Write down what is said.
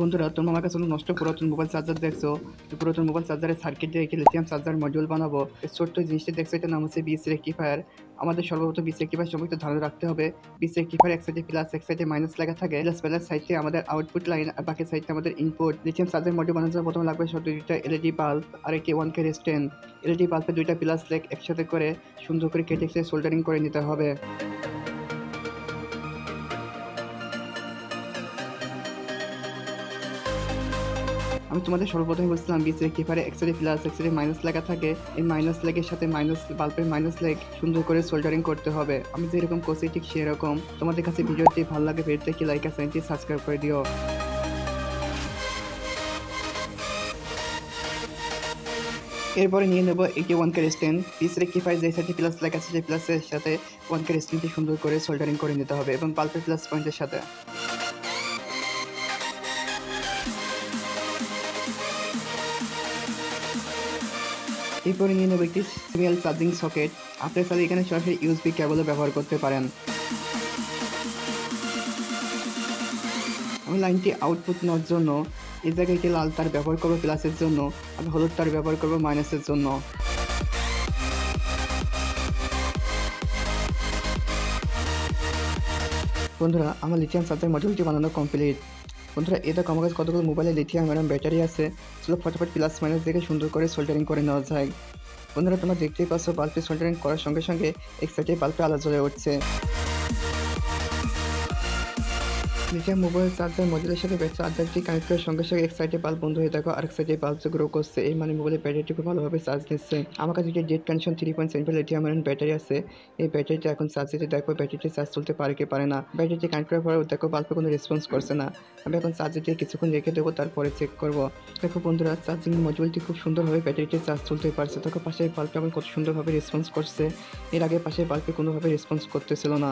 বন্ধুরা, তোমরা আমার কাছে নষ্ট পুরাতন মোবাইল চার্জার দেখছো। পুরাতন মোবাইল চার্জারের সার্কিট দিয়ে লিথিয়াম চার্জার মডিউল বানাবো। এই ছোট্ট জিনিসটা দেখছো, এটার নাম হচ্ছে বিএস রেক্টিফায়ার। আমাদের সর্বপ্রথম বিএস রেক্টিফায়ার সম্পর্কে ধারণা রাখতে হবে। বিএস রেক্টিফায়ার এক সাইডে প্লাস এক সাইডে মাইনাস লেখা থাকে। প্লাস সাইডে আমাদের আউটপুট লাইন আর বাকি সাইডে আমাদের ইনপুট। লিথিয়াম চার্জার মডিউল বানানোর জন্য প্রথমে লাগবে দুইটা এলইডি বাল্ব আর একটি 1K স্ট্যান্ড। এলইডি বাল্বের দুইটা প্লাস লেগ একসাথে করে সুন্দর করে কেটে সোল্ডারিং করে নিতে হবে। আমি তোমাদের সর্বপ্রথমে বলছিলাম বিএস রেক্টিফায়ারে এক সাইডে প্লাস এক সাইডে মাইনাস লেখা থাকে। এই মাইনাস লেগের সাথে মাইনাস বাল্বের মাইনাস লেগ সুন্দর করে সোল্ডারিং করতে হবে। আমি যেরকম করছি ঠিক সেরকম। তোমাদের কাছে ভিডিওটি ভালো লাগে, ভিডিওতে কি লাইক আর চ্যানেলটি সাবস্ক্রাইব করে দিও। এরপরে নিয়ে নেবো একটি 1K স্ট্যান্ড। বিএস রেক্টিফায়ার যে সাইডে প্লাস লেখা আছে সেই প্লাসের সাথে 1K স্ট্যান্ডটি সুন্দর করে সোল্ডারিং করে নিতে হবে এবং বাল্বের প্লাস পয়েন্টের সাথে। এরপরে নিয়ে নেব একটি সিরিয়াল চার্জিং সকেট। আপনার চাইলে এখানে সরাসরি ইউএসবি কেবলও ব্যবহার করতে পারেন। আমি লাইনটি আউটপুট নেওয়ার জন্য এই জায়গায় একটি লাল তার ব্যবহার করবো প্লাসের জন্য, আমি হলুদ তার ব্যবহার করবো মাইনাসের জন্য। বন্ধুরা, আমার লিথিয়াম চার্জার মডিউলটি বানানো কমপ্লিট। বন্ধুরা, এটা আমার কাছে কতগুলো মোবাইলে লিথিয়াম আয়রন ব্যাটারি আছে, চলো ফটাফট প্লাস মাইনাস দেখে সুন্দর করে সোল্ডারিং করে নেওয়া যায়। বন্ধুরা, তোমরা দেখতেই পাচ্ছ বাল্বে সোল্ডারিং করার সঙ্গে সঙ্গে এক সাইডে বাল্বে আলো জ্বলে উঠছে। লিথিয়াম মোবাইল চার্জার মডিউলের সাথে চার্জারটি কানেক্ট করার সঙ্গে সঙ্গে এক সাইডে বাল্ব বন্ধ হয়ে থাকো, আরেক সাইডে বাল্ব গ্রো করছে। এই মানে মোবাইলের ব্যাটারিটি খুব ভালোভাবে চার্জ নিচ্ছে। আমার কাছে যে dead condition 3.7 lithium iron battery আছে, এই ব্যাটারিটা এখন চার্জ দিতে দেখো ব্যাটারিটি চার্জ তুলতে পারে কি পারে না। ব্যাটারিটি কানেক্ট করার পরেও দেখো বাল্বে কোনো রেসপন্স করছে না। আমি এখন চার্জ দিয়ে কিছুক্ষণ রেখে দেবো, তারপরে চেক করবো। দেখো বন্ধুরা, চার্জিং মডিউলটি খুব সুন্দরভাবে ব্যাটারিটি চার্জ তুলতে পারছে। দেখো পাশের বাল্বটা এখন কত সুন্দরভাবে রেসপন্স করছে। এর আগে পাশের বাল্বে কোনোভাবে রেসপন্স করতেছিল না।